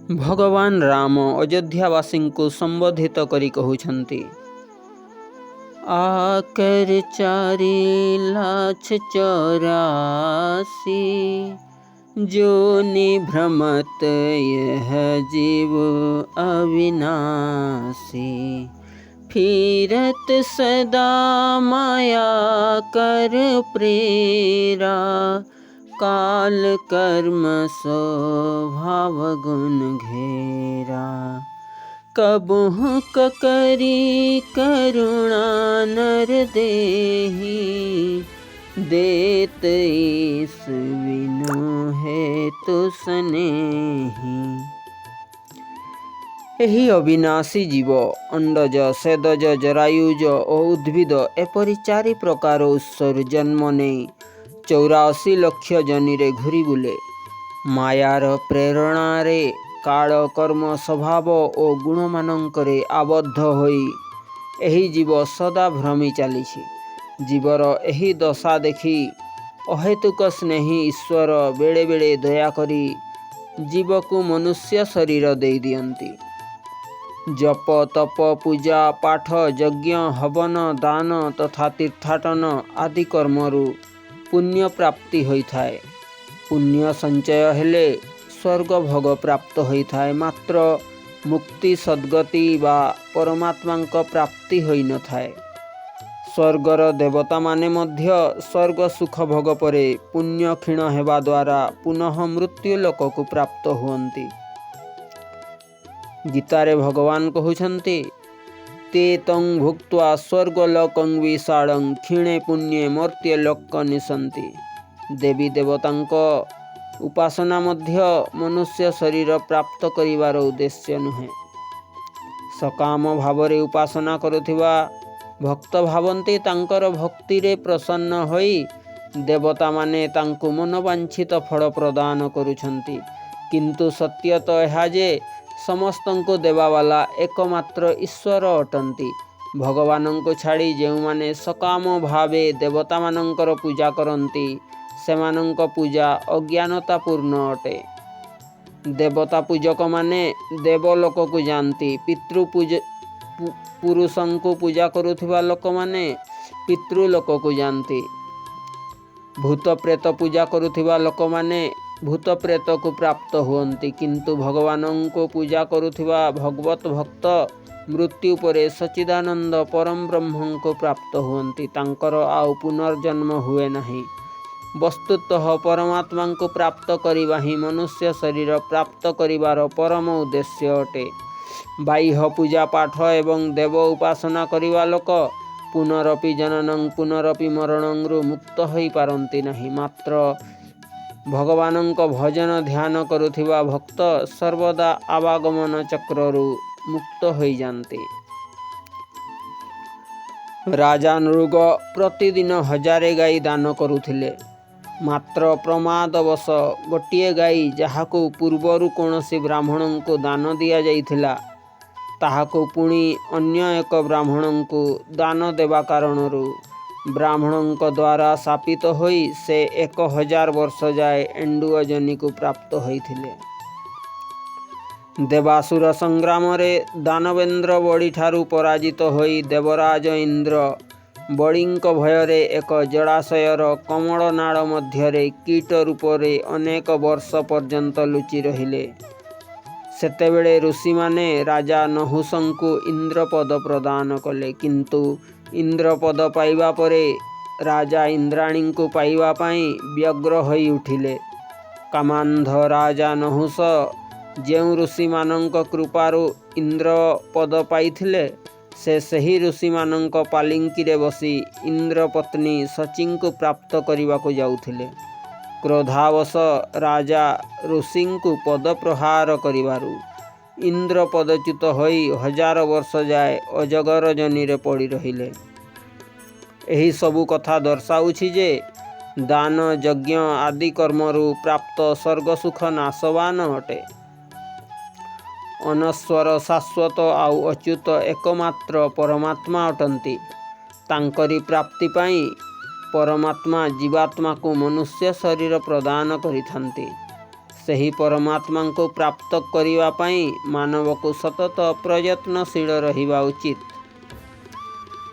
भगवान राम अयोध्यावासी को संबोधित करी कहउछंती, आकर 4,84,000 जो निभ्रमत यह जीव अविनाशी, फिरत सदा माया कर प्रेरा, काल कर्म स्वभाव गुण घेरा, कबहुँ करी करुणा नर देहि, देत ईस बिनु हेतु स्नेहि। एही अविनाशी जीव अंडज सेदज जरायुज और उद्भिद एपरि 4 प्रकार उत्सर जन्म नहीं 84 लक्ष जनिरे घुरी बुले। मायार प्रेरणारे काल कर्म स्वभाव और गुण मानंकरे आबद्ध होई एही जीव सदा भ्रमी चलीछि। जीवर एही दशा देखी अहेतुक स्नेही ईश्वर बेले बेले दया करी जीव को मनुष्य शरीर दे दियंती। जप तप पूजा पाठ यज्ञ हवन दान तथा तीर्थाटन आदि कर्मरु पुण्य प्राप्ति होइथाए। पुण्य संचय हेले स्वर्ग भोग प्राप्त होइथाए, मात्र मुक्ति सद्गति बा परमात्मा प्राप्ति होई न थाए। स्वर्गर देवता माने मध्य स्वर्ग सुख भोग परे पुण्य क्षीण हेबा द्वारा पुनः मृत्यु लोक को प्राप्त हुअन्ति। गीतारे भगवान कहउछन्ति, ते तं भुक्त्वा स्वर्गलोकं विशालं क्षीणे पुण्ये मर्त्य लोक निसन्ति। देवी देवतांक उपासना मध्य मनुष्य शरीर प्राप्त करिवार उद्देश्य नुहे। सकाम भावरे उपासना करुथिबा भक्त भावन्ति तांकर भक्ति रे प्रसन्न होई देवता माने तांकु मनोवांछित फल प्रदान करुछन्ति। किंतु सत्य तो यह जे समस्तंको देवावाला एकमात्र ईश्वर अटंती। भगवान को छाड़ी जो माने सकाम भावे देवता मानंकर पूजा करंती सेमानंक पूजा अज्ञानतापूर्ण अटे। देवता पूजक माने देवलोक को जानती। पुरुषों को पूजा करुथिबा लोक माने पितृलोक को जानती। भूत प्रेत पूजा करुथिबा लोक माने भूत प्रेत को प्राप्त हुअन्ति। किंतु भगवान को पूजा करुथिबा भगवत भक्त मृत्यु परे सच्चिदानंद परम ब्रह्म को प्राप्त हुअन्ति। तांकर आउ पुनर्जन्म हुए नहीं। वस्तुतः परमात्मा को प्राप्त करिबा ही मनुष्य शरीर प्राप्त करिबार परम उद्देश्य अटे। बाह्य पूजा पाठ एवं देव उपासना करिबा लोक पुनरपि जननं पुनरपि मरणंरु मुक्त होई पारंती नहीं। मात्र भगवानंक भजन ध्यान करुथिबा भक्त सर्वदा आवागमन चक्ररु मुक्त होई जान्ति। राजा नृग प्रतिदिन 1000 गाई दान करुथिले। मात्र प्रमादवश गोटिए गाई जहाको पूर्वरु कोनोसी ब्राह्मण को दान दिया जाइथिला ताहाको पुणी अन्य एक ब्राह्मण को दान देवा कारणरु ब्राह्मण द्वारा शापित होई से 1000 वर्ष जाए एंडुअ जनी को प्राप्त होइथिले। देवासुर संग्राम रे दानवेंद्र बड़ी ठारू पराजित होई देवराज इंद्र बड़ींक भୟରେ एक जलाशयर कमल नाड़ मध्यरे कीट रूपरे अनेक वर्ष पर्यंत लुचि रहिले। सेतेबेले ऋषि माने राजा नहुषंकु इंद्रपद प्रदान कले। किंतु इंद्रपद पाइबा परे राजा इंद्राणी को पाइबा पाई व्यग्र होई उठिले। कामांध राजा नहुष जेउ ऋषि मानंक कृपारु इंद्रपद पाइथिले से सही ऋषि मानंक पालिंकी रे बसी इंद्रपत्नी शची को प्राप्त करने को जाउथिले। क्रोधावश राजा ऋषि को पद प्रहार करिबारु इंद्र पदच्युत होई 1000 वर्ष जाए अजगर जनी रे पड़ी रहिले। एही सबु कथा दर्शाउछि जे दान यज्ञ आदि कर्मरु प्राप्त स्वर्ग सुख नाशवान अटे। अनस्वर शाश्वत आउ अच्युत एकमात्र परमात्मा अटंती। तांकरी प्राप्ति पाई परमात्मा जीवात्मा को मनुष्य शरीर प्रदान करिथांती। ସେହି परमात्मा को प्राप्त करिवा पाई मानव को सतत प्रयत्नशील रहिबा उचित।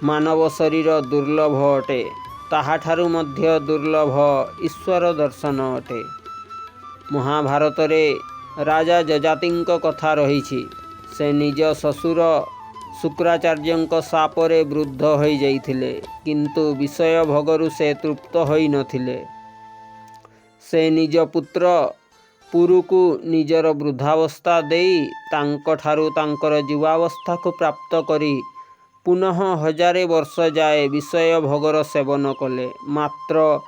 मानव शरीर दुर्लभ अटे, ताहाठारु मध्य दुर्लभ ईश्वर दर्शन अटे। महाभारत रे राजा जजातिंक कथा रहिछि। से निज ससुर शुक्राचार्यंक शापरे वृद्ध होई जाइथिले, किंतु विषय भोगरु से तृप्त होई नथिले। से निज पुत्र पुरुकु निजर वृद्धावस्था देई तांकठारु तांकर युवावस्था को प्राप्त करी पुनः 1000 वर्ष जाए विषय भोगर सेवन कले, मात्र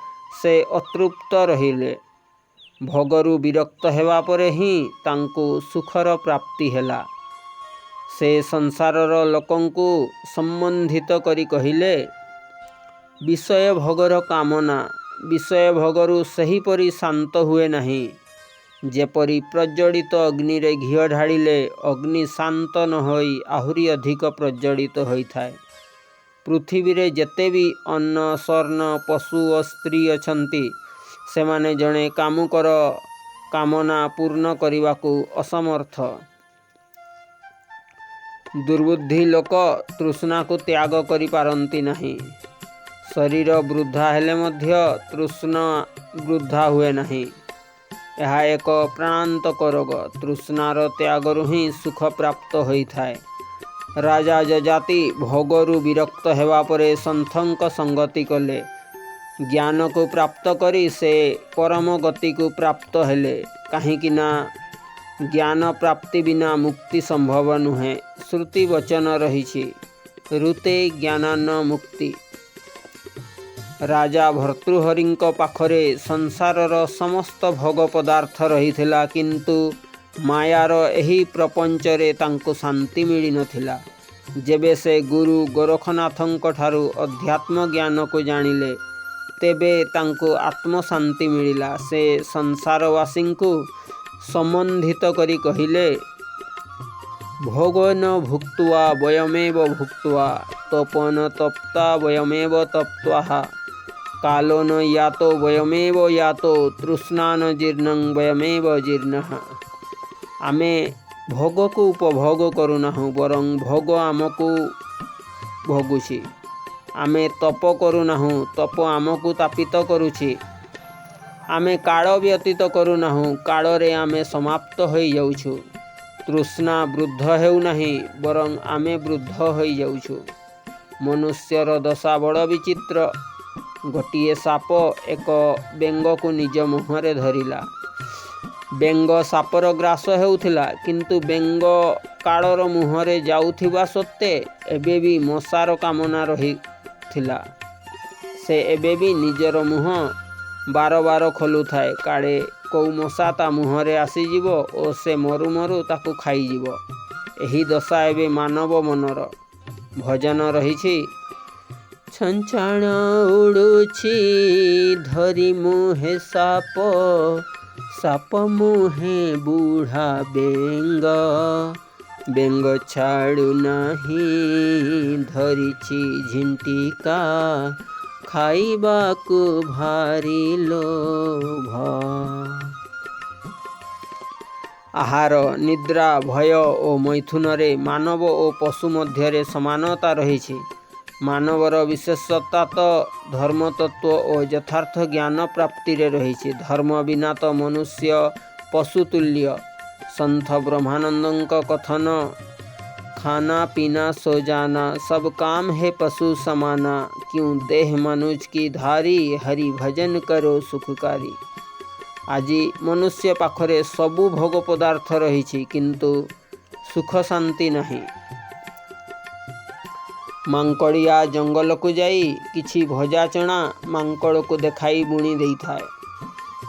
से अतृप्त रहिले। भोगरु विरक्त हेबा परे ही तांकु सुखर प्राप्ति हेला। से संसारर लोकंकु संबंधित करी कहिले, विषय भोगर कामना विषय भोगरु सहीपरि शांत हुए नहीं। जेपरि प्रज्वलित अग्नि रे घिओ ढाड़िले अग्नि शांत न होई आहुरी अधिक प्रज्वलित होइथाए। पृथ्वी रे जेते भी अन्न स्वर्ण पशु और स्त्री अछंती सेमाने जणे कामुकर कामना पूर्ण करिवाकु असमर्थ। दुर्बुद्धि लोक तृष्णा को त्याग करि पारंती नहीं। शरीर वृद्धा हेले मध्य तृष्णा वृद्धा हुए नहीं। यह एक प्राणांतक रोग। तृष्णार त्यागरु ही सुख प्राप्त होइथाए। राजा जजाति भोगरु विरक्त हेबा परे संथंक संगति कले। ज्ञान को प्राप्त करी से परम गति को प्राप्त हेले। काहींकि ना ज्ञान प्राप्ति बिना मुक्ति संभव नुहे। श्रुति वचन रहिछि, ऋते ज्ञानान्न मुक्ति। राजा भर्तृहरिंक पाखरे संसारर समस्त भोग पदार्थ रहिथिला, किंतु मायार एही प्रपंचरे तांको शांति मिली नथिला। जेबे से गुरु गोरखनाथंक ठारु अध्यात्म ज्ञान को जानिले, तेबे तांको आत्म शांति मिलिला। से संसारवासी को संबंधित करी कहिले, भोगन भुक्त्वा वयमेव भुक्त्वा तपन तप्ता वयमेव तप्त्वा कालो न यातो वयमेव यातो तृष्णान जीर्णं वयमेव जीर्णः। आमे भोग को उपभोग करूनाहु, बरं भोग आमको भोगुछि। आमे तप करूनाहु, तप आमको तापित करुछि। आमे काल व्यतीत करूनाहु, कालरे आमे समाप्त होई जाउछु। तृष्णा वृद्ध हेउ नाही, बरं आमे वृद्ध होई जाउछु। मनुष्यर दशा बड़ विचित्र। गोटिए साप एक बेंग को निज मुहरे धरिला। बेंग सापर ग्रास हेउथिला, किंतु बेंग कालर मुहरे जाउथिबा सत्ते एबे भी मशार कामना रहिथिला। से एबे भी निजर मुह बार बार खोलु थाए, काले कौ मशा ता मुहरे आसीजिब और से मरु मरु ताकु खाइजिब। एही दशा एबे मानव मनर। भजन रहिछि, छंछाण उड़ुछि धरी मुहे साप, साप मुहे बूढ़ा बेंग, बेंग छाड़ू नाही धरिछि झिंटिका, खाइबाकु भारी लोभ। आहार निद्रा भय और मैथुन रे मानव और पशु मध्य समानता रही। मानवर विशेषता तो धर्म तत्व और यथार्थ ज्ञान प्राप्ति रे रही। धर्म बिना तो मनुष्य पशुतुल्य। संत ब्रह्मानंद कथन, खाना पीना सो जाना सब काम है पशु समाना, क्यों देह मनुज की धारी, हरि भजन करो सुखकारी। आजी मनुष्य पाखरे सबु भोग पदार्थ रही, किंतु सुख शांति नहीं। मांकड़िया जंगल को जाई किछि भजा चना मांकड़ को देखाई बुणी देई थाए।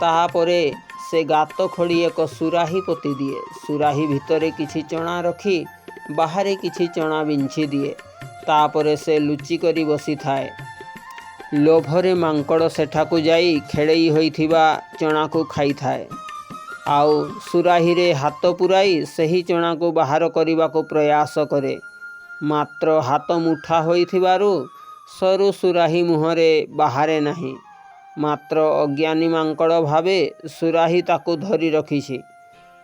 ताहापरे से गात खोड़ी एक सुराही पोती दिए। सुराही भितरे किछि चना रखी बाहरे किछि चना बिंछि दिए। तापरे से लुचि करी बसी थाए। लोभरे मांकड़ सेठाकु जाई खेड़ई होइथिबा चना को खाई थाए। आउ सुराही रे हाथ पुराई सही चना को बाहर करने को प्रयास करे, मात्र हाथ मुठा होइथिबारु सरू सुराही मुहरे बाहरे नहीं। ମାତ୍ର ଅଜ୍ଞାନୀ ମାଙ୍କଡ଼ ଭାବେ ସୁରାହି ତାକୁ ଧରି ରଖିଛି।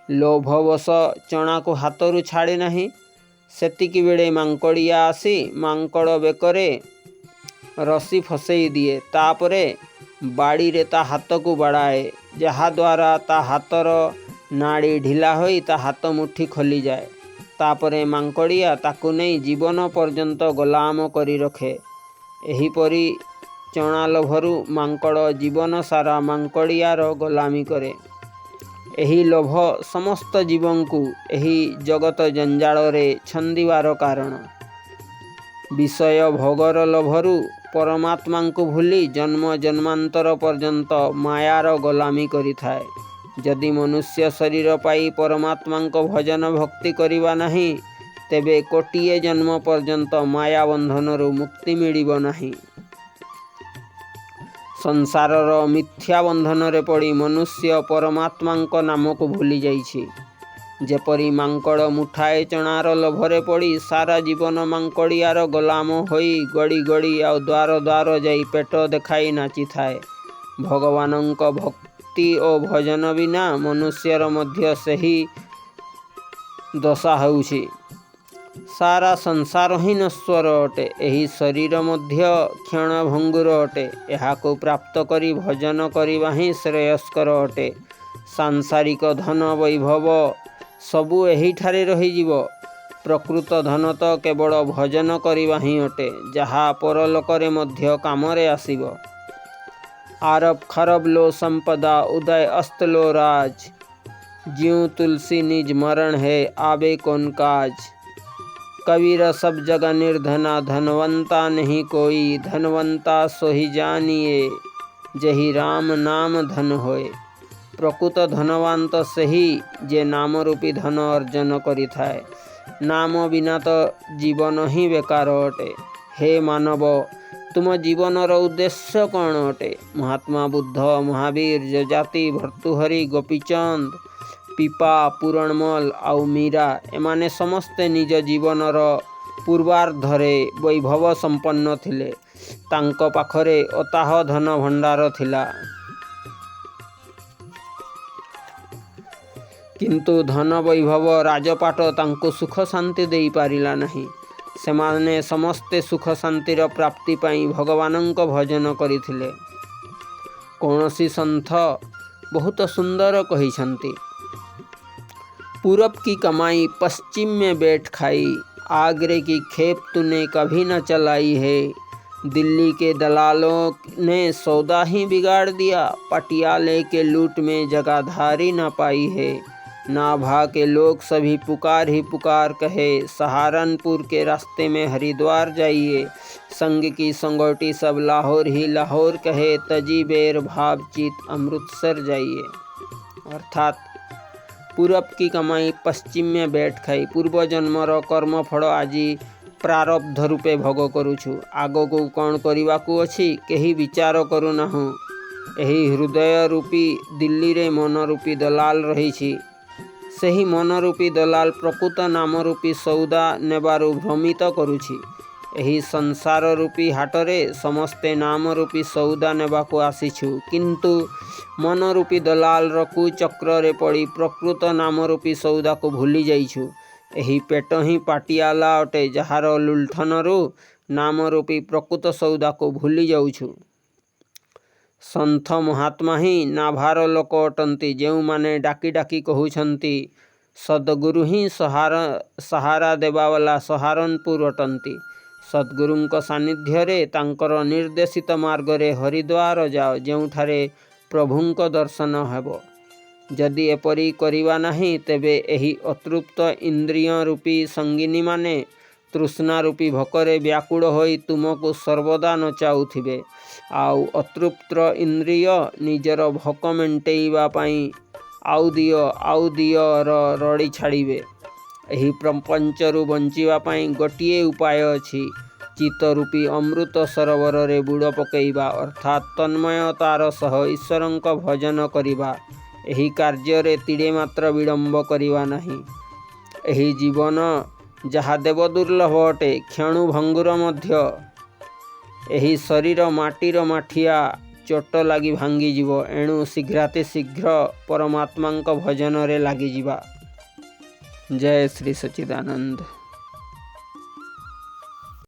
ଲୋଭବଶ ଚଣାକୁ ହାତରୁ ଛାଡ଼େ ନାହିଁ। ସେତିକିବେଳେ ମାଙ୍କଡ଼ିଆ ଆସି ମାଙ୍କଡ଼ ବେକରେ ରସି ଫସେଇ ଦିଏ। ତାପରେ ବାଡ଼ିରେ ତା ହାତକୁ ବାଡ଼ାଏ, ଯାହାଦ୍ୱାରା ତା ହାତର ନାଡ଼ି ଢିଲା ହୋଇ ତା ହାତ ମୁଠି ଖୋଲିଯାଏ। ତାପରେ ମାଙ୍କଡ଼ିଆ ତାକୁ ନେଇ ଜୀବନ ପର୍ଯ୍ୟନ୍ତ ଗୋଲାମ କରି ରଖେ। ଏହିପରି ଚଣା ଲୋଭରୁ ମାଙ୍କଡ଼ ଜୀବନ ସାରା ମାଙ୍କଡ଼ିଆର ଗୋଲାମୀ କରେ। ଏହି ଲୋଭ ସମସ୍ତ ଜୀବଙ୍କୁ ଏହି ଜଗତ ଜଞ୍ଜାଳରେ ଛନ୍ଦିବାର କାରଣ। ବିଷୟ ଭୋଗର ଲୋଭରୁ ପରମାତ୍ମାଙ୍କୁ ଭୁଲି ଜନ୍ମ ଜନ୍ମାନ୍ତର ପର୍ଯ୍ୟନ୍ତ ମାୟାର ଗୋଲାମୀ କରିଥାଏ। ଯଦି ମନୁଷ୍ୟ ଶରୀର ପାଇ ପରମାତ୍ମାଙ୍କ ଭଜନ ଭକ୍ତି କରିବା ନାହିଁ, ତେବେ କୋଟିଏ ଜନ୍ମ ପର୍ଯ୍ୟନ୍ତ ମାୟା ବନ୍ଧନରୁ ମୁକ୍ତି ମିଳିବ ନାହିଁ। ସଂସାରର ମିଥ୍ୟା ବନ୍ଧନରେ ପଡ଼ି ମନୁଷ୍ୟ ପରମାତ୍ମାଙ୍କ ନାମକୁ ଭୁଲି ଯାଇଛି। ଯେପରି ମାଙ୍କଡ଼ ମୁଠାଏ ଚଣାର ଲୋଭରେ ପଡ଼ି ସାରା ଜୀବନ ମାଙ୍କଡ଼ିଆର ଗୋଲାମ ହୋଇ ଗଡ଼ି ଗଡ଼ି ଆଉ ଦ୍ୱାର ଦ୍ୱାର ଯାଇ ପେଟ ଦେଖାଇ ନାଚିଥାଏ। ଭଗବାନଙ୍କ ଭକ୍ତି ଓ ଭଜନ ବିନା ମନୁଷ୍ୟର ମଧ୍ୟ ସେହି ଦଶା ହେଉଛି। ସାରା ସଂସାର ହିଁ ନଶ୍ୱର ଅଟେ। ଏହି ଶରୀର ମଧ୍ୟ କ୍ଷଣଭଙ୍ଗୁର ଅଟେ। ଏହାକୁ ପ୍ରାପ୍ତ କରି ଭଜନ କରିବା ହିଁ ଶ୍ରେୟସ୍କର ଅଟେ। ସାଂସାରିକ ଧନ ବୈଭବ ସବୁ ଏହିଠାରେ ରହିଯିବ। ପ୍ରକୃତ ଧନ ତ କେବଳ ଭଜନ କରିବା ହିଁ ଅଟେ, ଯାହା ପରଲୋକରେ ମଧ୍ୟ କାମରେ ଆସିବ। आरब खरब लो संपदा उदय अस्त लो राज, ज्यों तुलसी निज मरण है आबे कौन काज। कबीर सब जगह निर्धना धनवंता नहीं कोई, धनवंता सोहि जानिए जेहि राम नाम धन होए। प्रकृत धनवान तो सही जे नाम रूपी धन अर्जन करिथाए। नाम बिना तो जीवन ही बेकार अटे। हे मानव, तुम जीवनर उद्देश्य कौन अटे? महात्मा बुद्ध, महावीर, जजाति, भर्तृहरि, गोपीचंद, पीपा, पूरणमल आउ मीरा एमाने समस्ते निज जीवनर पूर्वार्धरे वैभव संपन्न थिले। तांको पाखरे अताह धन भंडार थिला, किंतु धन वैभव राजपाट तांको सुख शांति देई पारिला नहीं। सेमाने समस्ते सुख शांतिर प्राप्ति पाई भगवानंक भजन करिथिले। कौनसी संथ बहुत सुंदर कहिछंती, पूरब की कमाई पश्चिम में बैठ खाई, आगरे की खेप तूने कभी न चलाई है। दिल्ली के दलालों ने सौदा ही बिगाड़ दिया, पटियाले के लूट में जगाधारी न पाई है। नाभा के लोग सभी पुकार ही पुकार कहे, सहारनपुर के रास्ते में हरिद्वार जाइए। संग की संगोटी सब लाहौर ही लाहौर कहे, तजी बेर भावचीत अमृतसर जाइए। अर्थात पूरब की कमाई पश्चिम में बैठ खाई। पूर्व जन्मर कर्मफल आजी प्रारब्ध रूपे भोग करुछु। आगकू कौन करिवाकू अछि केही विचार करुनाहु। एही हृदय रूपी दिल्ली रे मन रूपी दलाल रहिछि। ସେହି ମନରୂପୀ ଦଲାଲ ପ୍ରକୃତ ନାମରୂପୀ ସୌଦା ନେବାରୁ ଭ୍ରମିତ କରୁଛି। ଏହି ସଂସାର ରୂପୀ ହାଟରେ ସମସ୍ତେ ନାମରୂପୀ ସୌଦା ନେବାକୁ ଆସିଛୁ, କିନ୍ତୁ ମନରୂପୀ ଦଲାଲର କୁଚକ୍ରରେ ପଡ଼ି ପ୍ରକୃତ ନାମରୂପୀ ସୌଦାକୁ ଭୁଲି ଯାଇଛୁ। ଏହି ପେଟ ହିଁ ପାଟିଆଲା ଅଟେ, ଯାହାର ଲୁଣ୍ଠନରୁ ନାମରୂପୀ ପ୍ରକୃତ ସୌଦାକୁ ଭୁଲି ଯାଉଛୁ। ସନ୍ଥ ମହାତ୍ମା ହିଁ ନାଭାର ଲୋକ ଅଟନ୍ତି, ଯେଉଁମାନେ ଡାକି ଡାକି କହୁଛନ୍ତି ସଦ୍ଗୁରୁ ହିଁ ସାହାରା ଦେବାବାଲା ସହାରନପୁର ଅଟନ୍ତି। ସଦ୍ଗୁରୁଙ୍କ ସାନ୍ନିଧ୍ୟରେ ତାଙ୍କର ନିର୍ଦ୍ଦେଶିତ ମାର୍ଗରେ ହରିଦ୍ୱାର ଯାଅ, ଯେଉଁଠାରେ ପ୍ରଭୁଙ୍କ ଦର୍ଶନ ହେବ। ଯଦି ଏପରି କରିବା ନାହିଁ, ତେବେ ଏହି ଅତୃପ୍ତ ଇନ୍ଦ୍ରିୟ ରୂପୀ ସଙ୍ଗିନୀମାନେ ତୃଷ୍ଣା ରୂପୀ ଭୋକରେ ବ୍ୟାକୁଳ ହୋଇ ତୁମକୁ ସର୍ବଦା ନଚାଉଥିବେ, ଆଉ ଅତୃପ୍ତ ଇନ୍ଦ୍ରିୟ ନିଜର ଭୋକ ମେଣ୍ଟେଇବା ପାଇଁ ଆଉ ଦିଅର ରଡ଼ି ଛାଡ଼ିବେ। ଏହି ପ୍ରପଞ୍ଚରୁ ବଞ୍ଚିବା ପାଇଁ ଗୋଟିଏ ଉପାୟ ଅଛି, ଚିତ୍ତ ରୂପୀ ଅମୃତ ସରୋବରରେ ବୁଡ଼ ପକାଇବା, ଅର୍ଥାତ୍ ତନ୍ମୟତାର ସହ ଈଶ୍ୱରଙ୍କ ଭଜନ କରିବା। ଏହି କାର୍ଯ୍ୟରେ ତିଳେ ମାତ୍ର ବିଳମ୍ବ କରିବା ନାହିଁ। ଏହି ଜୀବନ ଯାହା ଦେବ ଦୁର୍ଲଭ ଅଟେ, କ୍ଷଣୁ ଭଙ୍ଗୁର ମଧ୍ୟ। ଏହି ଶରୀର ମାଟିର ମାଠିଆ, चोट लगी भांगीଯିବ। एणु शीघ्राति शीघ्र परमात्मा भजन रे लागिजिबा। जय श्री सच्चिदानंद।